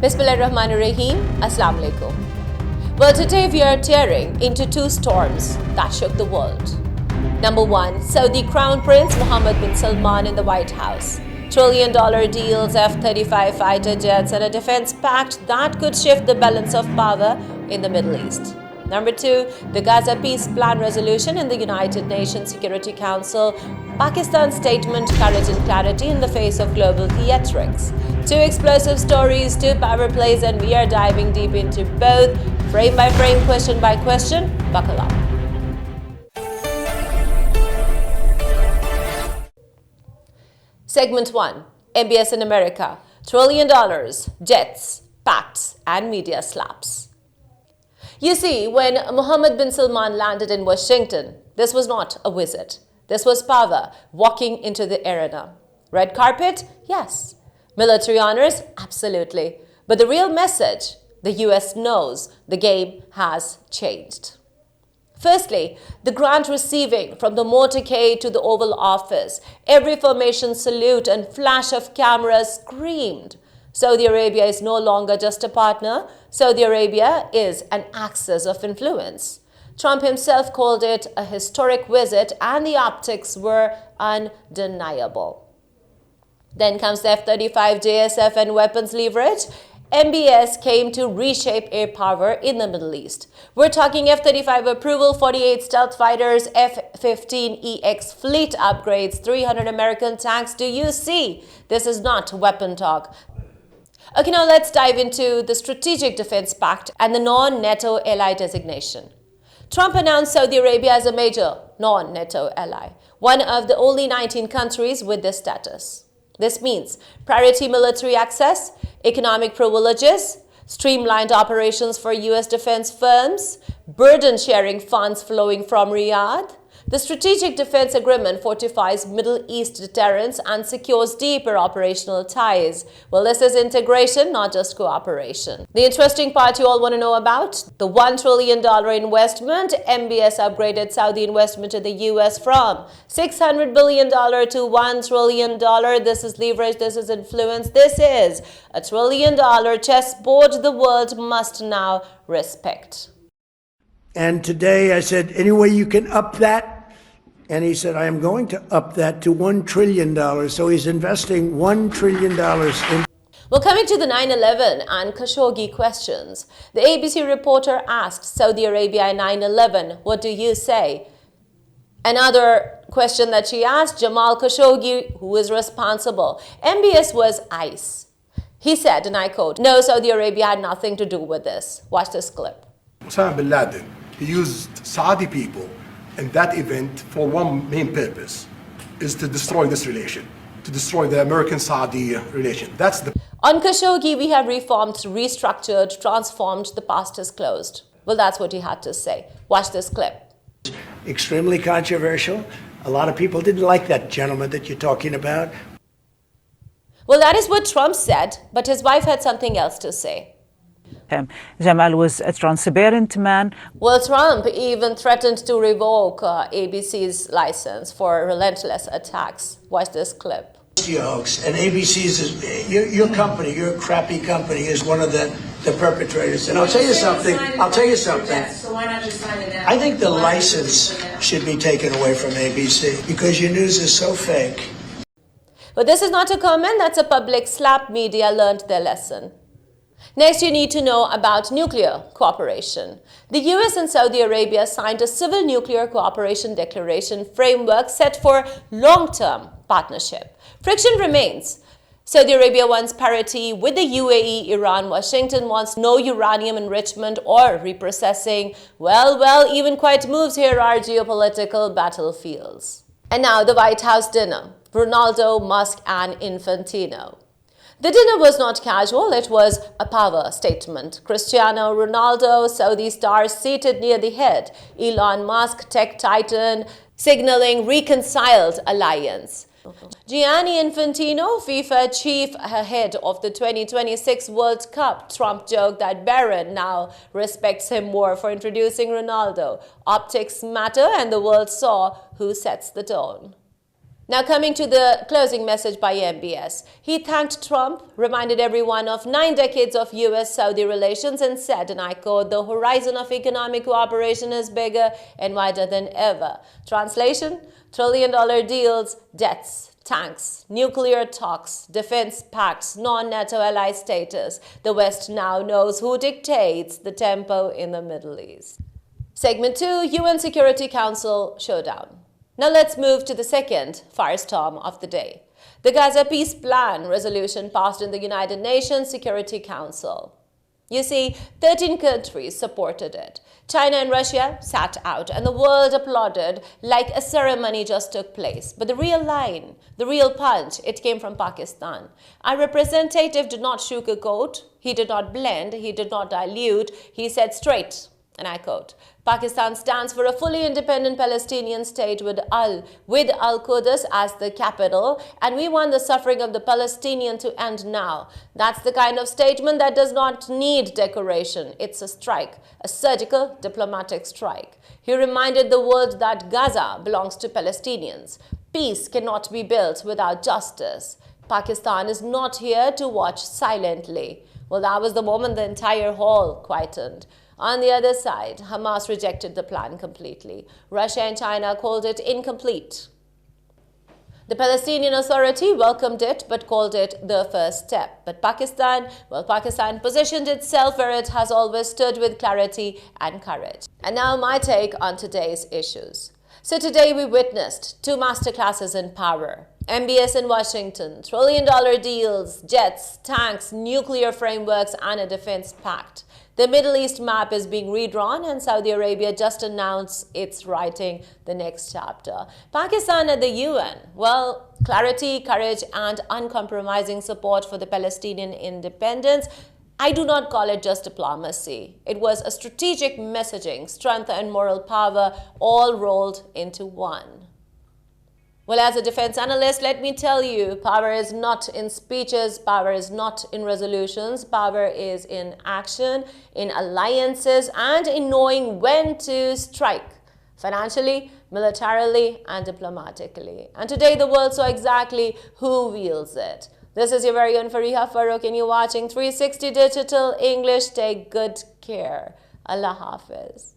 Bismillahirrahmanirrahim. Assalamu alaikum. Well, today we are tearing into two storms that shook the world. Number one, Saudi Crown Prince Mohammed bin Salman in the White House. $1 trillion deals, F-35 fighter jets, and a defense pact that could shift the balance of power in the Middle East. Number two, the Gaza Peace Plan resolution in the United Nations Security Council. Pakistan's statement, courage and clarity in the face of global theatrics. Two explosive stories, two power plays, and we are diving deep into both, frame by frame, question by question. Buckle up. Segment 1. MBS in America. $1 trillion, jets, pacts, and media slaps. You see, when Mohammed bin Salman landed in Washington, this was not a visit. This was power walking into the arena. Red carpet? Yes. Military honors? Absolutely. But the real message, the US knows the game has changed. Firstly, the grant receiving from the motorcade to the Oval Office, every formation salute and flash of cameras screamed. Saudi Arabia is no longer just a partner. Saudi Arabia is an axis of influence. Trump himself called it a historic visit, and the optics were undeniable. Then comes the F-35 JSF and weapons leverage. MBS came to reshape air power in the Middle East. We're talking F-35 approval, 48 stealth fighters, F-15EX fleet upgrades, 300 American tanks. Do you see? This is not weapon talk. Okay, now let's dive into the Strategic Defense Pact and the non-NATO ally designation. Trump announced Saudi Arabia as a major non-NATO ally, one of the only 19 countries with this status. This means priority military access, economic privileges, streamlined operations for US defense firms, burden-sharing funds flowing from Riyadh. The Strategic Defense Agreement fortifies Middle East deterrence and secures deeper operational ties. Well, this is integration, not just cooperation. The interesting part you all want to know about, the $1 trillion investment. MBS upgraded Saudi investment in the US from $600 billion to $1 trillion. This is leverage, this is influence, this is a $1 trillion chessboard the world must now respect. And today I said, any way you can up that? And he said, I am going to up that to $1 trillion. So he's investing $1 trillion in. Well, coming to the 9/11 and Khashoggi questions, the ABC reporter asked Saudi Arabia in 9/11, what do you say? Another question that she asked, Jamal Khashoggi, who is responsible? MBS was ice. He said, and I quote, no, Saudi Arabia had nothing to do with this. Watch this clip. Osama bin Laden, he used Saudi people in that event for one main purpose, is to destroy this relation, to destroy the American-Saudi relation. That's the... On Khashoggi, we have reformed, restructured, transformed, the past is closed. Well, that's what he had to say. Watch this clip. Extremely controversial. A lot of people didn't like that gentleman that you're talking about. Well, that is what Trump said, but his wife had something else to say. Jamal was a transparent man. Well, Trump even threatened to revoke ABC's license for relentless attacks. Watch this clip. Your hoax, and ABC's, your company, your crappy company is one of the perpetrators. And I'll tell you something, So why not just sign it out? I think the license should be taken away from ABC because your news is so fake. But this is not a comment, that's a public slap. Media learned their lesson. Next, you need to know about nuclear cooperation. The US and Saudi Arabia signed a civil nuclear cooperation declaration framework set for long-term partnership. Friction remains. Saudi Arabia wants parity with the UAE, Iran. Washington wants no uranium enrichment or reprocessing. Well, even quiet moves here are geopolitical battlefields. And now the White House dinner. Ronaldo, Musk, and Infantino. The dinner was not casual, it was a power statement. Cristiano Ronaldo, Saudi star seated near the head. Elon Musk, tech titan, signaling reconciled alliance. Gianni Infantino, FIFA chief ahead of the 2026 World Cup. Trump joked that Barron now respects him more for introducing Ronaldo. Optics matter, and the world saw who sets the tone. Now coming to the closing message by MBS. He thanked Trump, reminded everyone of 9 decades of US-Saudi relations and said, and I quote, "The horizon of economic cooperation is bigger and wider than ever." Translation: trillion-dollar deals, debts, tanks, nuclear talks, defense pacts, non-NATO ally status. The West now knows who dictates the tempo in the Middle East. Segment 2, UN Security Council Showdown. Now let's move to the second firestorm of the day. The Gaza Peace Plan resolution passed in the United Nations Security Council. You see, 13 countries supported it. China and Russia sat out, and the world applauded like a ceremony just took place. But the real line, the real punch, it came from Pakistan. Our representative did not sugarcoat, he did not blend, he did not dilute, he said straight, and I quote, "Pakistan stands for a fully independent Palestinian state with Al-Quds as the capital, and we want the suffering of the Palestinian to end now." That's the kind of statement that does not need decoration. It's a strike, a surgical, diplomatic strike. He reminded the world that Gaza belongs to Palestinians. Peace cannot be built without justice. Pakistan is not here to watch silently. Well, that was the moment the entire hall quietened. On the other side, Hamas rejected the plan completely. Russia and China called it incomplete. The Palestinian Authority welcomed it but called it the first step. But Pakistan positioned itself where it has always stood with clarity and courage. And now my take on today's issues. So today we witnessed 2 masterclasses in power. MBS in Washington, trillion-dollar deals, jets, tanks, nuclear frameworks, and a defense pact. The Middle East map is being redrawn, and Saudi Arabia just announced it's writing the next chapter. Pakistan at the UN, well, clarity, courage, and uncompromising support for the Palestinian independence. I do not call it just diplomacy. It was a strategic messaging, strength, and moral power all rolled into one. Well, as a defense analyst, let me tell you, power is not in speeches, power is not in resolutions, power is in action, in alliances, and in knowing when to strike, financially, militarily, and diplomatically. And today the world saw exactly who wields it. This is your very own Fariha Farrukh, and you're watching 360 Digital English. Take good care. Allah Hafiz.